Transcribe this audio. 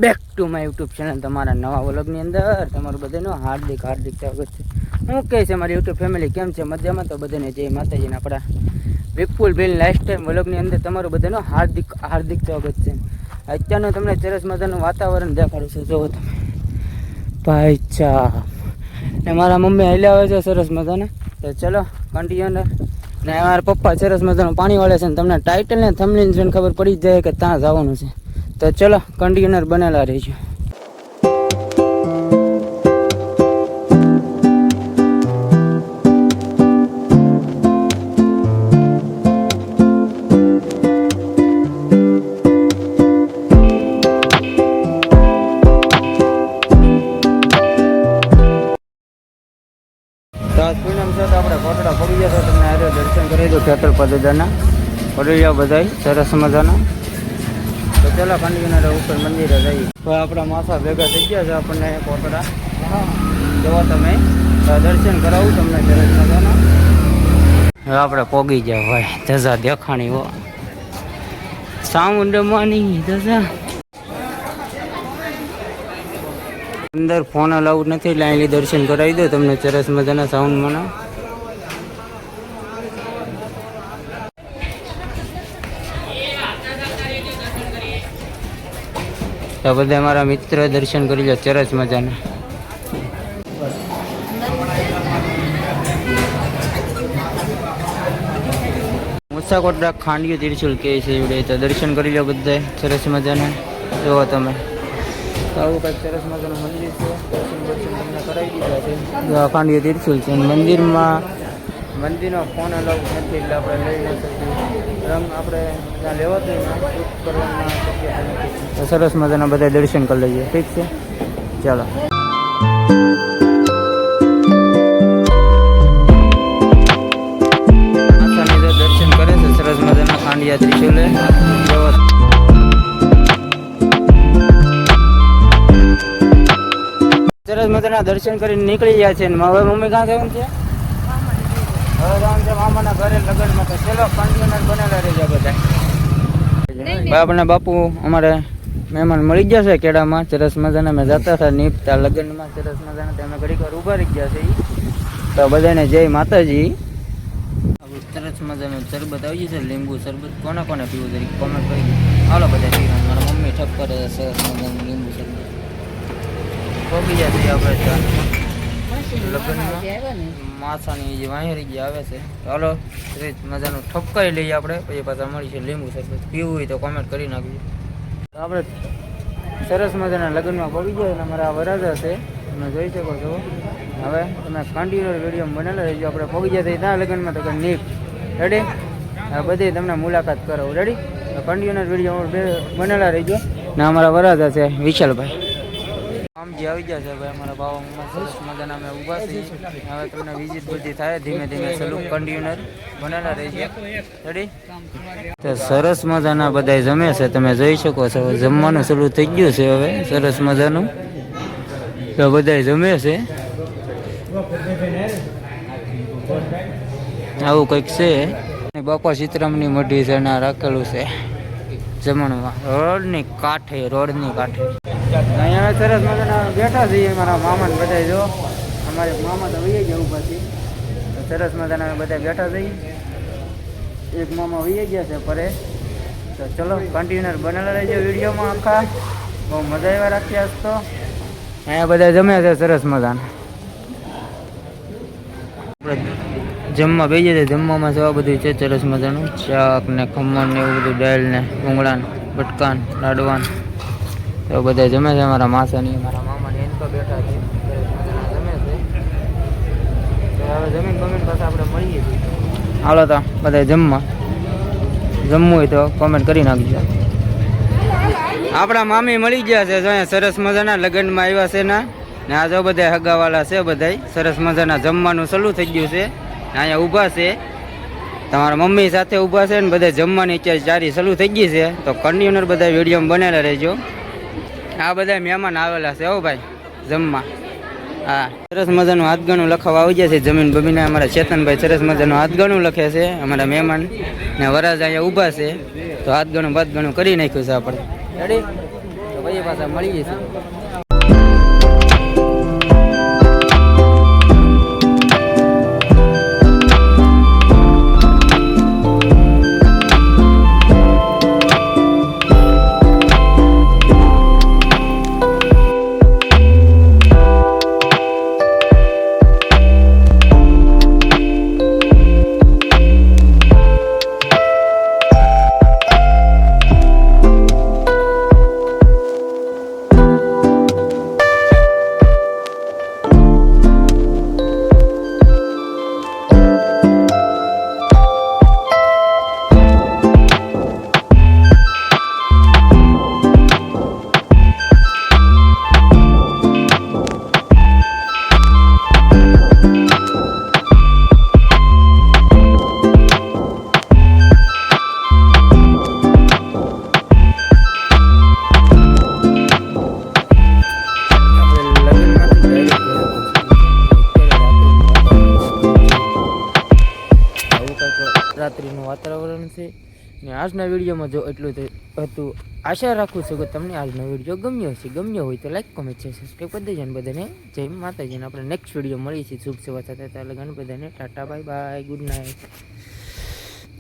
Back to my YouTube channel તમારા નવા વ્લોગની અંદર તમારું બધાનું હાર્દિક સ્વાગત છે। હું કહે છે મારી યુટ્યુબ ફેમિલી કેમ છે? મજામાં? તો બધાને જય માતાજીને આપણા વિપુલ બેન લાઈફસ્ટાઈલ વ્લોગની અંદર તમારું બધાનું હાર્દિક સ્વાગત છે। અત્યારનું તમને સરસ મજાનું વાતાવરણ દેખાડું છું। જુઓ તમે ભાઈ ચા ને મારા મમ્મી હાલ્યા આવે છે સરસ મજાના। તો ચલો કન્ટિન્યુ ને મારા પપ્પા સરસ મજાનું પાણી વાળે છે ને તમને ટાઇટલ ને થંબનેલ જોઈને ખબર પડી જ જાય કે ત્યાં જવાનું છે। તો ચલો કન્ટિન્યુઅર બનેલા રહીશું। પૂનમ છે તો આપણે કોટડા પડી ગયા તમને આજે દર્શન કરી દો ખેતર પદજાના પડી ગયા બધા સરસ મજાના। તો ચલો કન્ટિન્યુઅર ઉપર મંદિરે જઈએ। તો આપણા માસા ભેગા થઈ ગયા છે આપણને કોટડા જોવા તમે દર્શન કરાવું તમને સરસ મજાના। હવે આપણે પોગી ગયા ભાઈ ધજા દેખાણી હો સાઉન્ડમાંની ધજા અંદર ફોન અલાઉડ નથી એટલે અહીં દર્શન કરાવી દો તમને સરસ મજાના સાઉન્ડમાં। તો બધા મારા મિત્ર દર્શન કરી લો સરસ મજાના। મુસાકોટડા ખાંડિયું ત્રિશુલ કે છે એવડે તો દર્શન કરી લો બધા સરસ મજાના। જુઓ તમે આવું કંઈક સરસ મજાનું મંદિર છે। દર્શન તમને કરાવી દીધા છે। ખાંડિયું ત્રિશુલ છે મંદિરનો ફોન અલાઉડ નથી એટલે આપણે લઈ ન શકીએ। રંગ આપણે ત્યાં લેવાતું શૂટ કરવાના શક્યતા નથી। તો સરસ મજાના બધા દર્શન કરી લઈએ ઠીક છે ચાલો। દર્શન કરે છે સરસ મજાના ખાંડિયા ત્રિશુલે સરસ મજાના દર્શન કરીને નીકળી ગયા છે। હવે મમ્મી ક્યાં જવાનું છે? હવે જવાનું છે મામાના ઘરે લગ્નમાં। તો ચલો કન્ટિન્યુઅર બનેલા રહી ગયા બધા। આપણા બાપુ અમારે મહેમાન મળી ગયા છે કેળામાં સરસ મજાના। મેં જતા હતા નીપતા લગ્નમાં સરસ મજાના તમે ઘડીક વાર ઊભા રહી ગયા છે। તો બધાને જય માતાજી। સરસ મજાનું શરબત આવી ગયું છે લીંબુ શરબત કોને કોને પીવું તરીકે કોમેન્ટ કરી હાલો બધા પીવા। મારા મમ્મી ઠપ કરે સરસ મજાનું લીંબુ શરબત પગી જાય છે આપણે લગ્નમાં માસાની જે વાહેરી જે આવે છે। ચાલો મજાનું ઠપકાઈ લઈએ આપણે પછી પાછા મળીશું લીંબુ શરબત પીવું હોય તો કોમેન્ટ કરી નાખજો। આપણે સરસ મજાના લગ્નમાં પડી ગયા અને અમારા વરાજા છે તમે જોઈ શકો છો। હવે તમે કન્ટિન્યુઅર વિડીયો બનેલા રહેજો। આપણે પગી ગયા ત્યાં લગ્નમાં તો નીપ રેડી બધી તમને મુલાકાત કરાવું રેડી। કન્ટિન્યુઅર વિડીયો બનેલા રહેજો ને અમારા વરાજા છે વિશાલભાઈ આમ જે આવી ગયા છે ભાઈ અમારા બાવા સરસ મજાના અમે ઊભા છીએ। હવે તમને વિઝિટ બધી થાય ધીમે ધીમે સલુક કન્ટિન્યુઅર બનેલા રહેશે રેડી। તો સરસ મજાના બધા જમે છે તમે જોઈ શકો છો। જમવાનું શરૂ થઈ ગયું છે હવે સરસ મજાનું તો બધા જમે છે આવું કંઈક છે। બાપા સીતરામની મઢી છે ના રાખેલું છે જમણમાં રોડની કાંઠે અહીંયા સરસ મજાના બેઠા છીએ મારા મામાને બધા। જો અમારે મામા તો વહી ગયા ઊભા છે સરસ મજાના બધા બેઠા છીએ। એક મામા વહી ગયા છે પરે। તો ચલો કન્ટિન્યુઅર બનેલા રહેજો વિડીયોમાં આખા બહુ મજા આવ્યા રાખી આજ તો। અહીંયા બધા જમે છે સરસ મજાના। જમવા બેસી છે જમવામાં છે બધું છે સરસ મજાનું શાક ને ખમણ ને એવું બધું દાળ ને ભૂંગળા બટકાન લાડવાન તો બધા જમે છે। મારા માસાની મારા મામાની એનકો બેઠા છે જમે છે। તો હવે જમીન પાછા આપણે મળીએ છીએ। હાલો તો બધા જમવું હોય તો કોમેન્ટ કરી નાખજો। આપણા મામી મળી ગયા છે જો અહીંયા સરસ મજાના લગ્નમાં આવ્યા છે ને આ જો બધા હગાવાલા છે બધા સરસ મજાના જમવાનું ચાલુ થઈ ગયું છે। અહીંયા ઊભા છે તમારા મમ્મી સાથે ઊભા છે ને બધા જમવાની ચારી ચાલુ થઈ ગઈ છે। તો કન્ટિન્યુઅર બધા વિડીયો બનેલા રહેજો। આ બધા મહેમાન આવેલા છે હો ભાઈ જમવા। હા સરસ મજાનું હાથગણું લખાવા આવી જાય છે જમીન બમીને અમારા ચેતનભાઈ સરસ મજાનું હાથગણું લખે છે અમારા મહેમાન ને વરાજ અહીંયા ઊભા છે। તો હાથગણું કરી નાખ્યું છે આપણે રેડી। તો પછી પાછા મળીએ છીએ. રાત્રિનું વાતાવરણ છે ને આજના વિડીયોમાં જો એટલું હતું. આશા રાખું છું કે તમને આજનો વિડીયો ગમ્યો હશે. ગમ્યો હોય તો લાઈક કોમેન્ટ છે સબસ્ક્રાઈબ કરી દેજો. અને બધાને જય માતાજીને આપણે નેક્સ્ટ વિડીયો મળીએ છીએ શુભ સેવા સાથે. ત્યાં લગન બધાને Tata bye bye good night.